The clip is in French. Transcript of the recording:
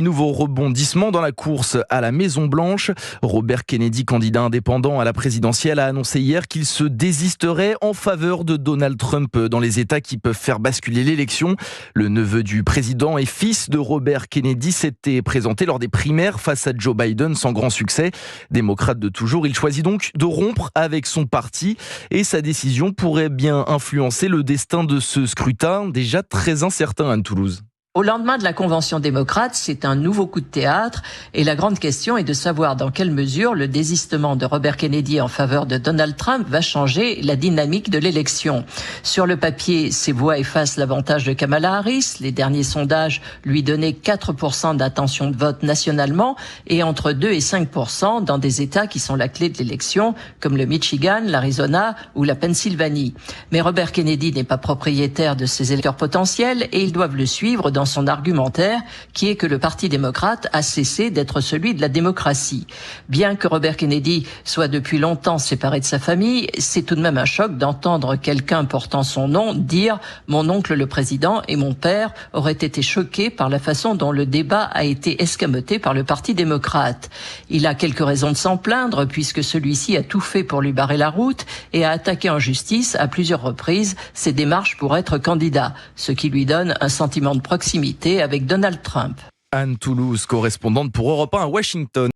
Nouveau rebondissement dans la course à la Maison-Blanche. Robert Kennedy, candidat indépendant à la présidentielle, a annoncé hier qu'il se désisterait en faveur de Donald Trump dans les États qui peuvent faire basculer l'élection. Le neveu du président et fils de Robert Kennedy s'était présenté lors des primaires face à Joe Biden sans grand succès. Démocrate de toujours, il choisit donc de rompre avec son parti et sa décision pourrait bien influencer le destin de ce scrutin déjà très incertain à Toulouse. Au lendemain de la convention démocrate, c'est un nouveau coup de théâtre et la grande question est de savoir dans quelle mesure le désistement de Robert Kennedy en faveur de Donald Trump va changer la dynamique de l'élection. Sur le papier, ces voix effacent l'avantage de Kamala Harris. Les derniers sondages lui donnaient 4% d'intention de vote nationalement et entre 2 et 5% dans des États qui sont la clé de l'élection, comme le Michigan, l'Arizona ou la Pennsylvanie. Mais Robert Kennedy n'est pas propriétaire de ces électeurs potentiels et ils doivent le suivre dans son argumentaire, qui est que le Parti démocrate a cessé d'être celui de la démocratie. Bien que Robert Kennedy soit depuis longtemps séparé de sa famille, c'est tout de même un choc d'entendre quelqu'un portant son nom dire « Mon oncle le président et mon père auraient été choqués par la façon dont le débat a été escamoté par le Parti démocrate ». Il a quelques raisons de s'en plaindre, puisque celui-ci a tout fait pour lui barrer la route et a attaqué en justice à plusieurs reprises ses démarches pour être candidat, ce qui lui donne un sentiment de proximité avec Donald Trump. Anne Toulouse, correspondante pour Europe 1 à Washington.